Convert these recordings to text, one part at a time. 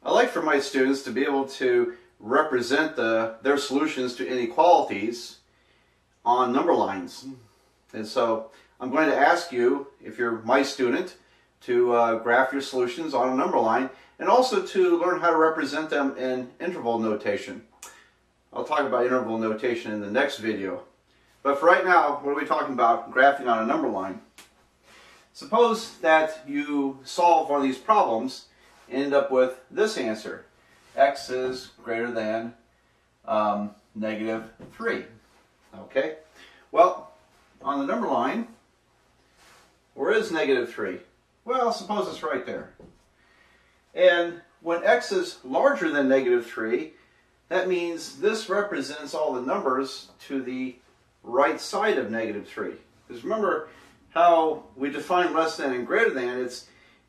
I like for my students to be able to represent their solutions to inequalities on number lines. And so I'm going to ask you, if you're my student, to graph your solutions on a number line and also to learn how to represent them in interval notation. I'll talk about interval notation in the next video. But for right now, what are we talking about? Graphing on a number line. Suppose that you solve one of these problems and end up with this answer. X is greater than -3. Okay? Well, on the number line, where is -3? Well, suppose it's right there. And when x is larger than -3, that means this represents all the numbers to the right side of -3. Because remember how we define less than and greater than,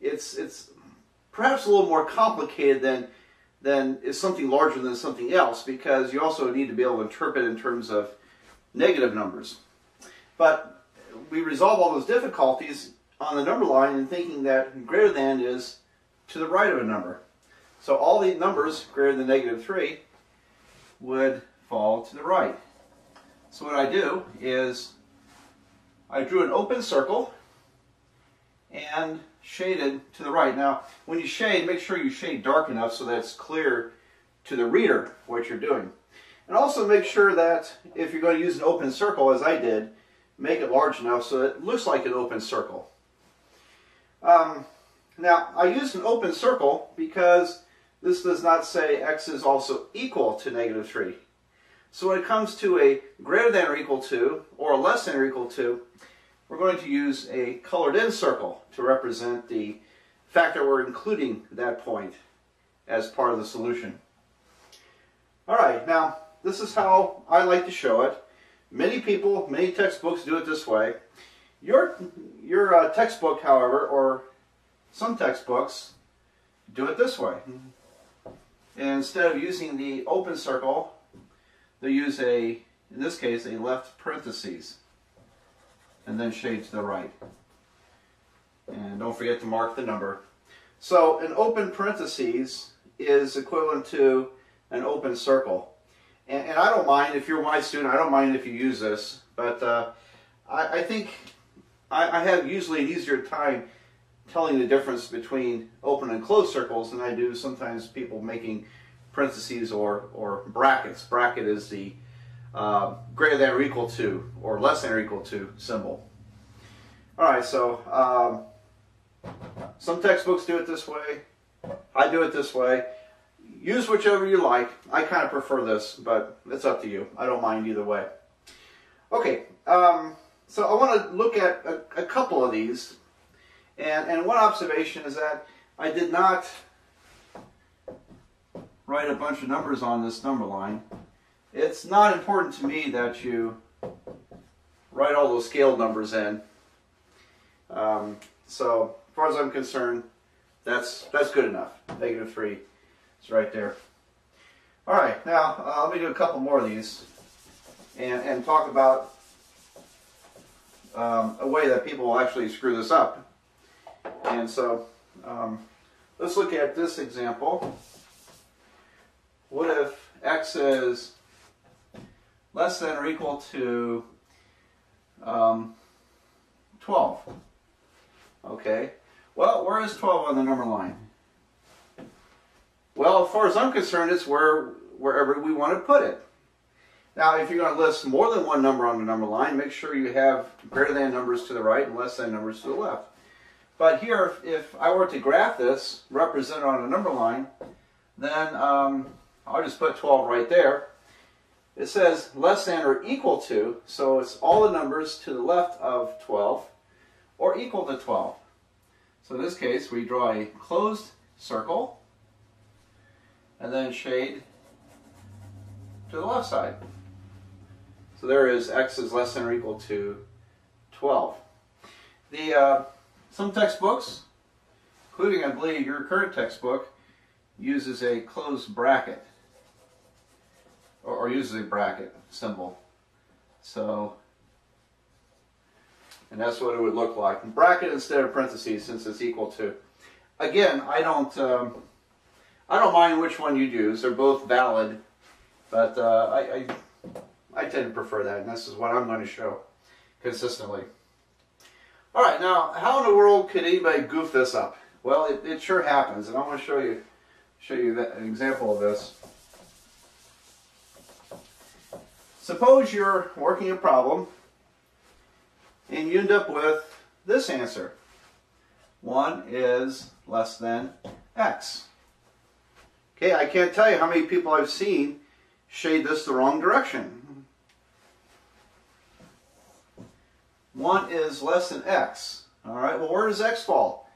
it's perhaps a little more complicated than is something larger than something else, because you also need to be able to interpret in terms of negative numbers. But we resolve all those difficulties on the number line in thinking that greater than is to the right of a number. So all the numbers greater than -3 would fall to the right. So what I do is I drew an open circle and shaded to the right. Now, when you shade, make sure you shade dark enough so that it's clear to the reader what you're doing. And also make sure that if you're going to use an open circle, as I did, make it large enough so that it looks like an open circle. Now, I used an open circle because this does not say x is also equal to -3. So when it comes to a greater than or equal to, or less than or equal to, we're going to use a colored in circle to represent the fact that we're including that point as part of the solution. Alright, now this is how I like to show it. Many people, many textbooks do it this way. Your textbook, however, or some textbooks, do it this way. And instead of using the open circle, they use in this case, a left parentheses, and then shade to the right. And don't forget to mark the number. So an open parentheses is equivalent to an open circle. And I don't mind, if you're my student, I don't mind if you use this, but I think I have usually an easier time telling the difference between open and closed circles than I do sometimes people making parentheses or brackets. Bracket is the greater than or equal to or less than or equal to symbol. Alright, so some textbooks do it this way. I do it this way. Use whichever you like. I kind of prefer this, but it's up to you. I don't mind either way. Okay, so I want to look at a couple of these. And one observation is that I did not write a bunch of numbers on this number line. It's not important to me that you write all those scaled numbers in. So as far as I'm concerned, that's good enough. -3 is right there. All right, now let me do a couple more of these and talk about a way that people will actually screw this up. And so let's look at this example. What if x is less than or equal to 12? Okay, well, where is 12 on the number line? Well, as far as I'm concerned, it's wherever we want to put it. Now, if you're going to list more than one number on the number line, make sure you have greater than numbers to the right and less than numbers to the left. But here, if I were to graph this, represented on a number line, then I'll just put 12 right there. It says less than or equal to, so it's all the numbers to the left of 12, or equal to 12. So in this case, we draw a closed circle, and then shade to the left side. So there is x is less than or equal to 12. Some textbooks, including I believe your current textbook, uses a closed bracket, or uses a bracket symbol. So, and that's what it would look like. Bracket instead of parentheses, since it's equal to. Again, I I don't mind which one you use. They're both valid, but I tend to prefer that, and this is what I'm going to show consistently. All right, now, how in the world could anybody goof this up? Well, it sure happens, and I want to show you an example of this. Suppose you're working a problem, and you end up with this answer. 1 is less than x. Okay, I can't tell you how many people I've seen shade this the wrong direction. 1 is less than x. All right, well, where does x fall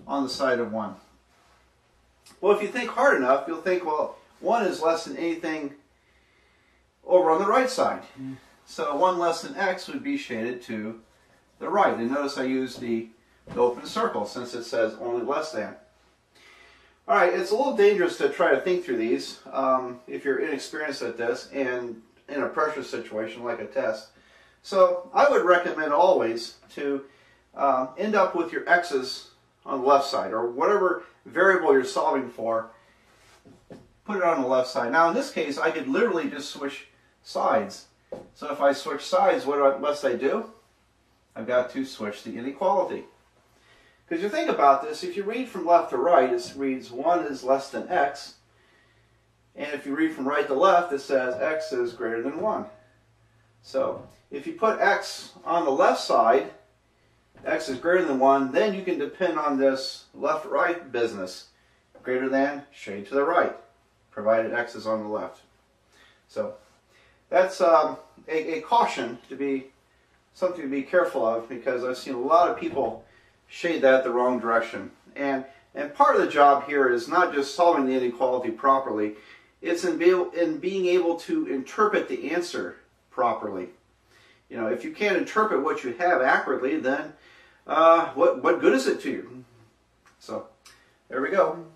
on the side of 1? Well, if you think hard enough, you'll think, well, 1 is less than anything over on the right side. So 1 less than x would be shaded to the right. And notice I use the open circle since it says only less than. All right, it's a little dangerous to try to think through these if you're inexperienced at this and in a pressure situation like a test. So I would recommend always to end up with your x's on the left side, or whatever variable you're solving for, put it on the left side. Now in this case, I could literally just switch sides. So if I switch sides, what must I do? I've got to switch the inequality. Because you think about this, if you read from left to right, it reads 1 is less than x. And if you read from right to left, it says x is greater than 1. So if you put x on the left side, x is greater than 1, then you can depend on this left-right business. Greater than, shade to the right, provided x is on the left. So that's a caution, something to be careful of, because I've seen a lot of people shade that the wrong direction. And part of the job here is not just solving the inequality properly, it's in being able to interpret the answer properly. You know, if you can't interpret what you have accurately, then what good is it to you? So, there we go.